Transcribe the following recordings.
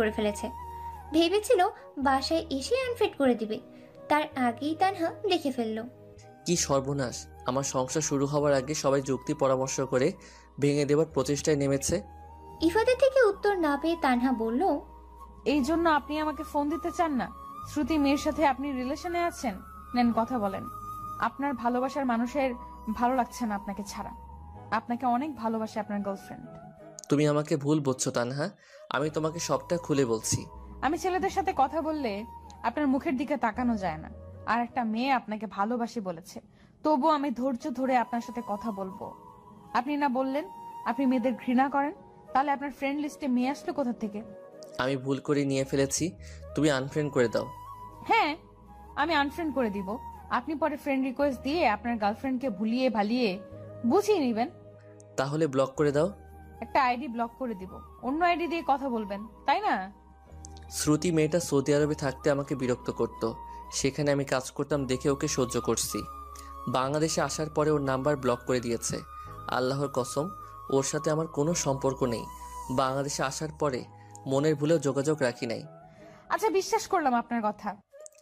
করে ফেলেছে। ভেবেছিল বাসায় এসে আনফ্রেন্ড করে দিবে, তার আগেই তানহা দেখে ফেলল। কি সর্বনাশ! আমার সংসার শুরু হওয়ার আগে সবাই যুক্তি পরামর্শ করে ভেঙে দেওয়ার প্রচেষ্টায় নেমেছে। ইফাতের থেকে উত্তর না পেয়ে তানহা বলল, এই জন্য আপনি আমাকে ফোন দিতে চান না? শ্রুতি মেয়ের সাথে আপনি রিলেশনে আছেন? নেন কথা বলেন। আপনার ভালোবাসার মানুষের ভালো লাগছে না আপনাকে ছাড়া। আপনাকে অনেক ভালোবাসে আপনার গার্লফ্রেন্ড। তুমি আমাকে ভুল বুঝছো তানহা, আমি তোমাকে সবটা খুলে বলছি। আমি ছেলেদের সাথে কথা বললে আপনার মুখের দিকে তাকানো যায় না, আর একটা মেয়ে আপনাকে ভালোবাসি বলেছে, তবু আমি ধৈর্য ধরে আপনার সাথে কথা বলবো। আপনি না বললেন আপনি মেয়েদের ঘৃণা করেন, তাহলে আপনার ফ্রেন্ড লিস্টে মেয়ে আসলো কোথা থেকে? আমি ভুল করে নিয়ে ফেলেছি, তুমি আনফ্রেন্ড করে দাও। হ্যাঁ, আমি আনফ্রেন্ড করে দিব। আপনি পরে ফ্রেন্ড রিকোয়েস্ট দিয়ে আপনার গার্লফ্রেন্ডকে ভুলিয়ে ভালিয়ে বুঝিয়ে নেবেন। তাহলে ব্লক করে দাও। একটা আইডি ব্লক করে দিব, অন্য আইডি দিয়ে কথা বলবেন, তাই না? শ্রুতি মেয়েটা সৌদি আরবে থাকতে আমাকে বিরক্ত করত, সেখানে আমি কাজ করতাম দেখে ওকে সহ্য করছি। বাংলাদেশে আসার পরে ওর নাম্বার ব্লক করে দিয়েছে। আল্লাহর কসম, ওর সাথে আমার কোনো সম্পর্ক নেই। বাংলাদেশে আসার পরে মনের ভুলেও যোগাযোগ রাখি নাই। আচ্ছা, বিশ্বাস করলাম আপনার কথা।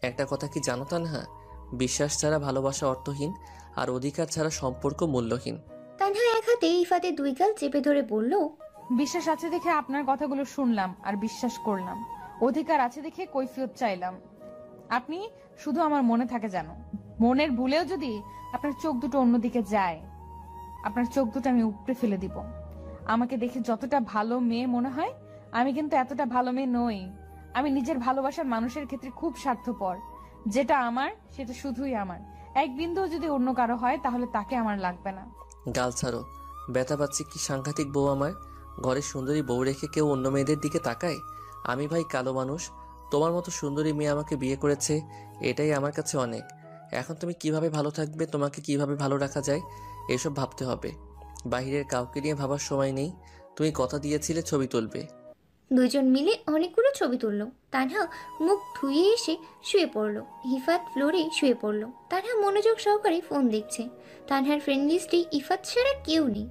একটা কথা কি জানো তানহা, বিশ্বাস ছাড়া ভালোবাসা অর্থহীন, আর অধিকার ছাড়া সম্পর্ক মূল্যহীন। তানহা এক হাতে ইফাতের দুই গাল চেপে ধরে বলল, বিশ্বাস আছে দেখে আপনার কথাগুলো শুনলাম আর বিশ্বাস করলাম। অধিকার আছে দেখে কৈফিয়ত চাইলাম। আপনি শুধু আমার মনে থাকে জানো, মনের ভুলেও যদি আপনার চোখ দুটো অন্যদিকে যায়, আপনার চোখ দুটো আমি উপড়ে ফেলে দিব। আমাকে দেখে যতটা ভালো মেয়ে মনে হয়, আমি কিন্তু এতটা ভালো মেয়ে নই। আমি নিজের ভালোবাসার মানুষের ক্ষেত্রে খুব স্বার্থপর। যেটা আমার সেটা শুধুই আমার। এক বিন্দু যদি অন্য কারো হয় তাহলে তাকে আমার লাগবে না। গাল ছাড়ো, ব্যথা পাচ্ছি। কি সাংঘাতিক বউ আমার! ঘরে সুন্দরী বউ রেখে কেউ অন্য মেয়েদের দিকে তাকায়? আমি ভাই কালো মানুষ, তোমার মতো সুন্দরী মেয়ে আমাকে বিয়ে করেছে, এটাই আমার কাছে অনেক। এখন তুমি কিভাবে ভালো থাকবে, তোমাকে কিভাবে ভালো রাখা যায়, এসব ভাবতে হবে। বাহিরের কাউকে নিয়ে ভাবার সময় নেই। তুমি কথা দিয়েছিলে ছবি তুলবে। দুজন মিলে অনেকগুলো ছবি তুললো। তানহা মুখ ধুয়ে এসে শুয়ে পড়লো। ইফাত ফ্লোরে শুয়ে পড়লো। তানহা মনোযোগ সহকারে ফোন দেখছে। তানহার ফ্রেন্ড লিস্টে ইফাত ছাড়া কেউ নেই।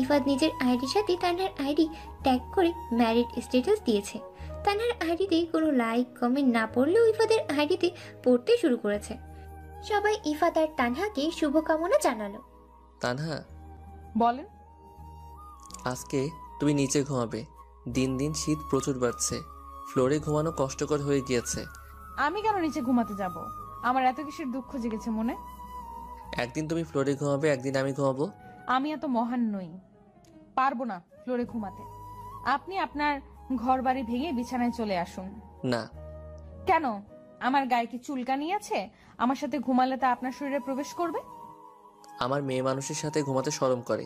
ইফাত নিজের আইডির সাথে তানহার আইডি ট্যাগ করে ম্যারিড স্ট্যাটাস দিয়েছে। তানহার আইডিতে কোনো লাইক কমেন্ট না পড়লেও ইফাতের আইডিতে পড়তে শুরু করেছে। সবাই ইফাত আর তানহাকে শুভকামনা জানালো। তানহা, বলেন। আজকে তুমি নিচে ঘুমাবে। দিন দিন শীত প্রচুর বাড়ছে, ফ্লোরে ঘুমানো কষ্টকর হয়ে গিয়েছে। আমি কেন নিচে ঘুমাতে যাব? আমার এত কিসের দুঃখ জেগেছে মনে? একদিন তুমি ফ্লোরে ঘুমাবে, একদিন আমি ঘুমাবো। আমি এত মহান নই, পারবো না ফ্লোরে ঘুমাতে। আপনি আপনার ঘর বাড়ি ভেঙে বিছানায় চলে আসুন। না। কেন? আমার গায়ে কি চুলকানি আছে? আমার সাথে ঘুমালে তা আপনার শরীরে প্রবেশ করবে? আমার মেয়ে মানুষের সাথে ঘুমাতে শরম করে।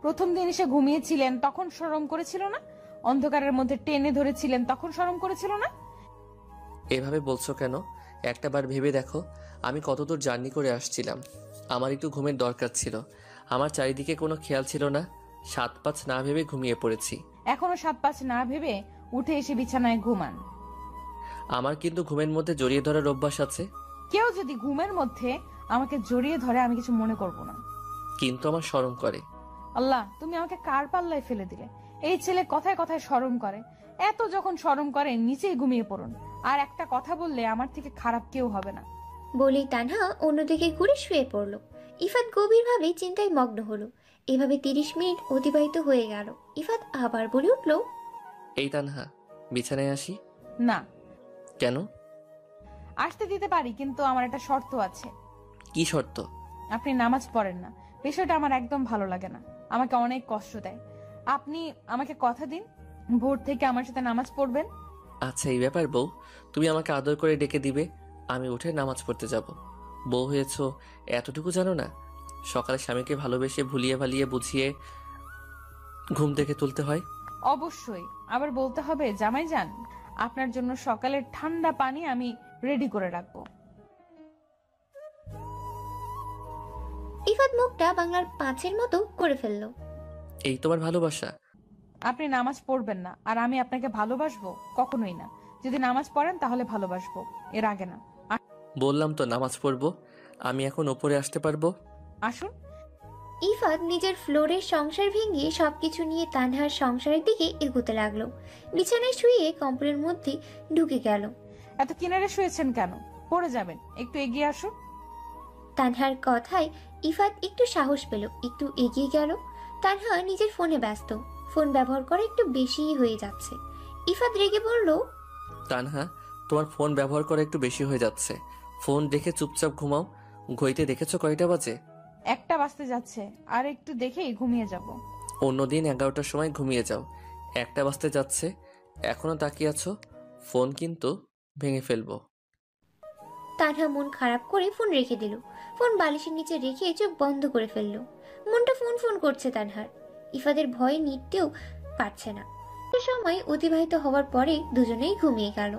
প্রথম দিন এসে ঘুমিয়েছিলেন তখন শরম করেছিল না? অন্ধকারের মধ্যে টেনে ধরেছিলেন তখন শরম করেছিল না? এভাবে বলছো কেন? একটাবার ভেবে দেখো, আমি কতদূর জার্নি করে আসছিলাম। আমার একটু ঘুমের দরকার ছিল। আমার চারিদিকে কোনো খেয়াল ছিল না, 7-5 না ভেবে ঘুমিয়ে পড়েছি। এখনো 7-5 না ভেবে উঠে এসে বিছানায় ঘুমান। আমার কিন্তু ঘুমের মধ্যে জড়িয়ে ধরার অভ্যাস আছে। কেউ যদি ঘুমের মধ্যে আমাকে জড়িয়ে ধরে আমি কিছু মনে করব না, কিন্তু আমার শরম করে। আল্লাহ, তুমি আমাকে কার পাল্লায় ফেলে দিলে? এই ছেলে কথায় কথায় শরম করে। এত যখন শরম করে নিচেই ঘুমিয়ে পড়ুন। আর একটা কথা বললে আমার থেকে খারাপ কেউ হবে না। বলেই তানহা অন্যদিকে ঘুরে শুয়ে পড়ল। ইফাত গভীরভাবে চিন্তায় মগ্ন হলো। এভাবে 30 মিনিট অতিবাহিত হয়ে গেল। ইফাত আবার বলে উঠল, এই তানহা, বিছানায় আসি? না। কেন? আসতে দিতে পারি, কিন্তু আমার একটা শর্ত আছে। কি শর্ত? আপনি নামাজ পড়েন না, বিষয়টা আমার একদম ভালো লাগে না। আমাকে অনেক কষ্ট দেয়। আপনি আমাকে কথা দিন ভোর থেকে আমার সাথে নামাজ পড়বেন। আচ্ছা, এই ব্যাপার বউ, তুমি আমাকে আদর করে ডেকে দিবে, আমি উঠে নামাজ পড়তে যাব। বউ হয়েছো এতটুকু জানো না? সকালে স্বামীকে ভালোবেসে ভুলিয়ে ভালিয়ে বুঝিয়ে ঘুম থেকে তুলতে হয়। অবশ্যই। আবার বলতে হবে, জামাই যান, আপনার জন্য সকালের ঠান্ডা পানি আমি রেডি করে রাখবো। ইফাত মুখটা বাংলার 5-এর মতো করে ফেলল। এই তোমার ভালোবাসা? আপনি নামাজ পড়বেন না আর আমি আপনাকে ভালোবাসবো? কখনোই না। যদি নামাজ পড়েন তাহলে ভালোবাসবো, এর আগে না। বললাম তো নামাজ পড়বো। আমি এখন ওপরে আসতে পারবো? আসুন। ইফাত নিজের ফ্লোরের সংসার ভেঙে সবকিছু নিয়ে তানহার সংসারের দিকে এগোতে লাগলো। বিছানায় শুয়ে কম্বলের মধ্যে ঢুকে গেল। এত কিনারে শুয়েছেন কেন? পড়ে যাবেন, একটু এগিয়ে আসুন। তানহার কথায় ইফাত একটু সাহস পেল, একটু এগিয়ে গেল। তানহা নিজের ফোনে ব্যস্ত, ফোন ব্যবহার করা একটু বেশিই হয়ে যাচ্ছে। ইফাত রেগে বলল, তানহা, তোমার ফোন ব্যবহার করা একটু বেশি হয়ে যাচ্ছে। ফোন দেখে চুপচাপ ঘুমাও। ঘড়িতে দেখেছো কয়টা বাজে? 1টা বাজতে যাচ্ছে, আর একটু দেখেই ঘুমিয়ে যাব। অন্যদিন 11টার সময় ঘুমিয়ে যাও, 1টা বাজতে যাচ্ছে, এখনো তাকিয়ে আছো। ফোন কিন্তু ভেঙে ফেলবো। তানহা মন খারাপ করে ফোন রেখে দিল। ফোন বালিশের নিচে রেখে চোখ বন্ধ করে ফেলল। মনটা ফোন ফোন করছে তানহার। ইফাদের ভয়ে নিতেও পারছে না। সে সময় অতিবাহিত হওয়ার পরে দুজনেই ঘুমিয়ে গেল।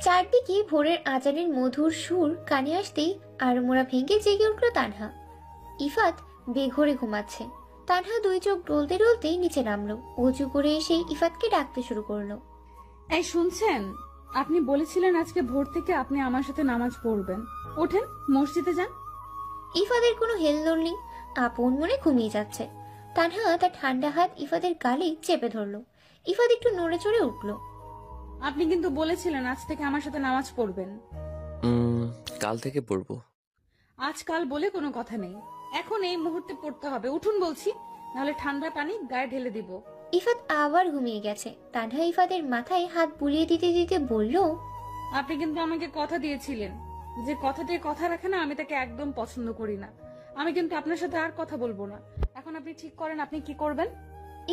চারদিকে ভোরের আজানের মধুর সুর কানে আসতেই আড়মোড়া ভেঙে জেগে উঠল তানহা। ইফাত বেঘোরে ঘুমাচ্ছে। তানহা দুই চোখ ডলতে ডলতে নিচে নামলো। অজু করে এসে ইফাতকে ডাকতে শুরু করলো। এই শুনছেন, আপনি বলেছিলেন আজকে ভোর থেকে আপনি আমার সাথে নামাজ পড়বেন। ওঠেন, মসজিদে যান। ইফাদের কোনো হেলদোল নেই, আপন মনে ঘুমিয়ে যাচ্ছে। তানহা তার ঠান্ডা হাত ইফাদের গালে চেপে ধরলো। ইফাদ একটু নড়ে চড়ে উঠল। আপনি কিন্তু বলেছিলেন আজ থেকে আমার সাথে নামাজ পড়বেন। কাল থেকে পড়বো। আজকাল বলে কোনো কথা নেই, এখন এই মুহূর্তে পড়তে হবে। উঠুন বলছি, নাহলে ঠান্ডা পানি গায়ে ঢেলে দিব। ইফাত আবার ঘুমিয়ে গেছে। তানহা ইফাদের মাথায় হাত বুলিয়ে দিতে দিতে বলল, আপনি কিন্তু আমাকে কথা দিয়েছিলেন, যে কথাতে কথা রাখে না, আমি তাকে একদম পছন্দ করি না। আমি কিন্তু আপনার সাথে আর কথা বলবো না। এখন আপনি ঠিক করেন আপনি কি করবেন।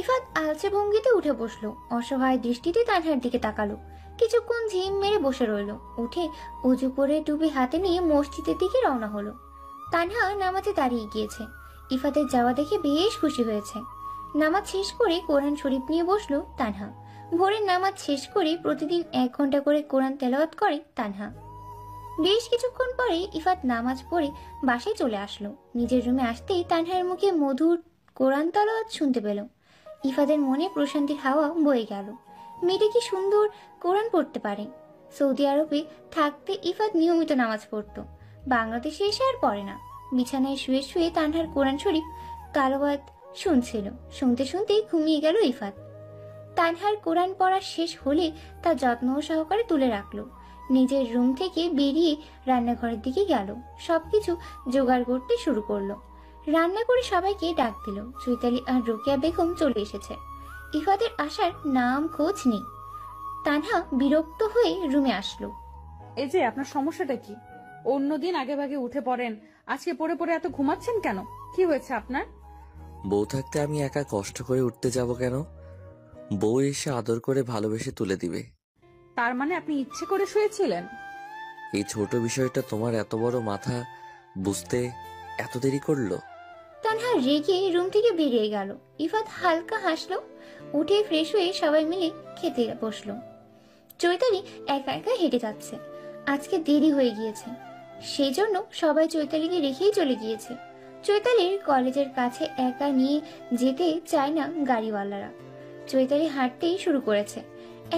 ইফাত আলসে ভঙ্গিতে উঠে বসলো। অসহায় দৃষ্টিতে তানহার দিকে তাকালো। কিছুক্ষণ ঝিম মেরে বসে রইল। উঠে উজু করে টুপি হাতে নিয়ে মসজিদের দিকে রওনা হলো। তানহা নামাজে দাঁড়িয়ে গিয়েছে। ইফাতের যাওয়া দেখে বেশ খুশি হয়েছে। নামাজ শেষ করে কোরআন শরীফ নিয়ে বসলো তানহা। ভোরের নামাজ শেষ করে প্রতিদিন 1 ঘন্টা করে কোরআন তেলাওয়াত করে তানহা। বেশ কিছুক্ষণ পরে ইফাত নামাজ পড়ে বাসায় চলে আসলো। নিজের রুমে আসতেই তানহার মুখে মধুর কোরআন তেলাওয়াত শুনতে পেল। ইফাদের মনে প্রশান্তির হাওয়া বয়ে গেল। মেয়েটা কি সুন্দর কোরআন পড়তে পারে। সৌদি আরবে থাকতে ইফাত নিয়মিত নামাজ পড়তো। বাংলাদেশে এসে আর পড়ে না। বিছানায় শুয়ে শুয়ে তানহার কোরআন শরীফ তেলাওয়াত শুনছিল। শুনতে শুনতেই ঘুমিয়ে গেল ইফাত। তানহার কোরআন পড়া শেষ হলে তা যত্ন সহকারে তুলে রাখলো। নিজের রুম থেকে বেরিয়ে রান্নাঘরের দিকে গেল। সবকিছু জোগাড় করতে শুরু করলো। রান্না করে সবাইকে ডাক দিল। চৈতালি আর রোকেয়া বেগম চলে এসেছে। ইফাদের আসার নাম খোঁজ নেই। তানহা বিরক্ত হয়ে রুমে আসলো। এই যে আপনার সমস্যাটা কি? অন্যদিন আগে ভাগে উঠে পড়েন, আজকে পড়ে পড়ে এত ঘুমাচ্ছেন কেন? কি হয়েছে আপনার? বউ থাকতে আমি একা কষ্ট করে উঠতে যাব কেন? বউ এসে আদর করে ভালোবেসে তুলে দিবে। তার মানে আপনি ইচ্ছে করে শুয়েছিলেন? এই ছোট বিষয়টা তোমার এত বড় মাথা বুঝতে এত দেরি করলো? তানহা রেগে রুম থেকে বেরিয়ে গেল। ইফাত হালকা হাসলো। উঠে ফ্রেশ হয়ে সবাই মিলে খেতে বসলো। চৈতালি একা একা হেঁটে যাচ্ছে। আজকে দেরি হয়ে গিয়েছে, সেই জন্য সবাই চৈতালিকে রেখেই চলে গিয়েছে। চৈতালির কলেজের কাছে একা নিয়ে যেতে চায় না গাড়িওয়ালারা। চৈতালি হাঁটতেই শুরু করেছে।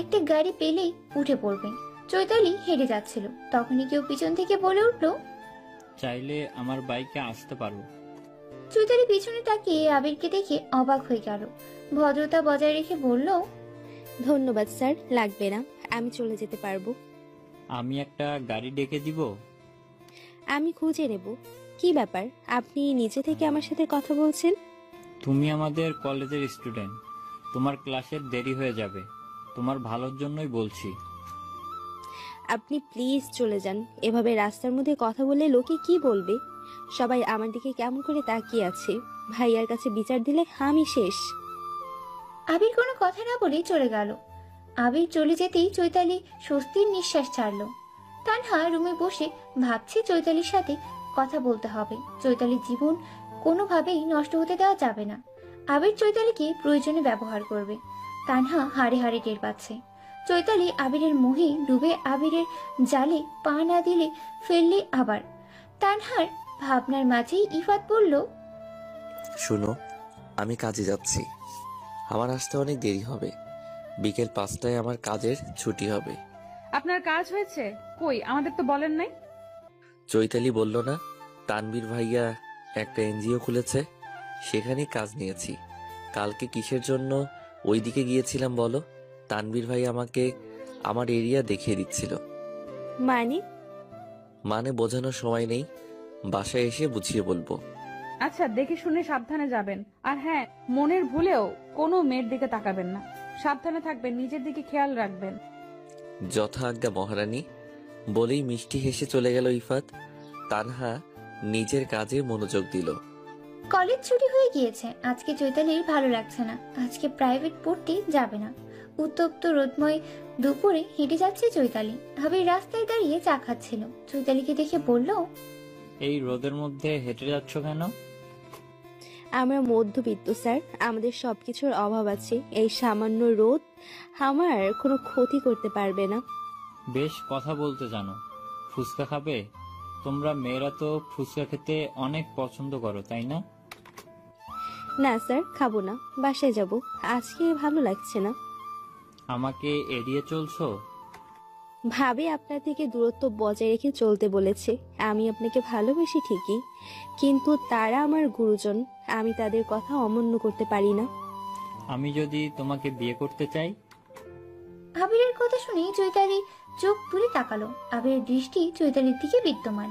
একটা গাড়ি পেলেই উঠে পড়বে। চৈতালি হেঁটে যাচ্ছিল, তখনই কেউ পিছন থেকে বলে উঠলো, চাইলে আমার বাইকে আসতে পারো। চৈতালি পিছনে তাকিয়ে আবিরকে দেখে অবাক হয়ে গেল। ভদ্রতা বজায় রেখে বলল, ধন্যবাদ স্যার, লাগবে না, আমি চলে যেতে পারবো। আমি একটা গাড়ি ডেকে দিব। আমি খুঁজে নেব। কি ব্যাপার, আপনি নিজে থেকে আমার সাথে কথা বলছেন? তুমি আমাদের কলেজের স্টুডেন্ট, তোমার ক্লাসের দেরি হয়ে যাবে, তোমার ভালোর জন্যই বলছি। আপনি প্লিজ চলে যান। এভাবে রাস্তার মধ্যে কথা বললে লোকে কি বলবে? সবাই আমার দিকে কেমন করে তাকিয়ে আছে। ভাইয়ার কাছে বিচার দিলে আমি শেষ। আবির কোনো কথা না বলে চলে গেল। আবির চলে যেতেই চৈতালি স্বস্তির নিঃশ্বাস ছাড়লো। তানহা রুমে বসে ভাবছে চৈতালির সাথে কথা বলতে হবে। চৈতালির জীবন কোনোভাবেই নষ্ট হতে দেওয়া যাবে না। আবির চৈতালিকে প্রয়োজনে ব্যবহার করবে। তানহা হাড়ে হাড়ে টের পাচ্ছে। চৈতালি আবিরের মোহে ডুবে আবিরের জালে পা না দিলে ফেললে আবার। তানহার ভাবনার মাঝেই ইফাত বলল, শুনো, আমি কাজে যাচ্ছি, আমার আসতে অনেক দেরি হবে। বিকেল 5টায় আমার কাজের ছুটি হবে। আপনার কাজ হয়েছে? কই, আমাদের তো বলেন নাই। চৈতালি বলল না তানবীর ভাইয়া একটা এনজিও খুলেছে, সেখানেই কাজ নিয়েছি। কালকে কিসের জন্য ওইদিকে গিয়েছিলাম বলো? তানভীর ভাই আমাকে আমার এরিয়া দেখিয়ে দিচ্ছিল। মানে বোঝানোর সময় নেই, বাসায় এসে বুঝিয়ে বলবো। আচ্ছা, দেখে শুনে সাবধানে যাবেন। আর হ্যাঁ, মনের ভুলেও কোনো মেয়ের দিকে তাকাবেন না। সাবধানে থাকবেন, নিজের দিকে খেয়াল রাখবেন। যথা আজ্ঞা মহারানী, বলেই মিষ্টি হেসে চলে গেল ইফাত। তানহা নিজের কাজে মনোযোগ দিল। কলেজ ছুটি হয়ে গিয়েছে। আজকে চৈতালির ভালো লাগছে না। আজকে প্রাইভেট পড়তে যাবে না। উত্তপ্ত রোদময় দুপুরে হেঁটে যাচ্ছে চৈতালি। আবির রাস্তায় দাঁড়িয়ে চা খাচ্ছিল। চৈতালিকে দেখে বলল, এই রোদের মধ্যে হেঁটে যাচ্ছ কেন? আমরা মধ্যবিত্ত স্যার, আমাদের সবকিছুর অভাব আছে। এই সামান্য রোদ আমার কোনো ক্ষতি করতে পারবে না। বেশ কথা বলতে জানো। ফুচকা খাবে? তোমরা মেয়েরা তো ফুচকা খেতে অনেক পছন্দ করো, তাই না? না স্যার, খাবো না, বাসায় যাব। আজকে ভালো লাগছে না। আমাকে এড়িয়ে চলছো? ভাবে আপনার থেকে দূরত্ব বজায় রেখে চলতে বলেছে। আমি আপনাকে ভালোবাসি ঠিকই, কিন্তু তারা আমার গুরুজন। আমি তাদের কথা অমান্য করতে পারি না। আমি যদি তোমাকে বিয়ে করতে চাই? আবিরের কথা শুনে চৈতালি চোখ তুলে তাকালো। আবিরের দৃষ্টি চৈতালির দিকে বিদ্যমান।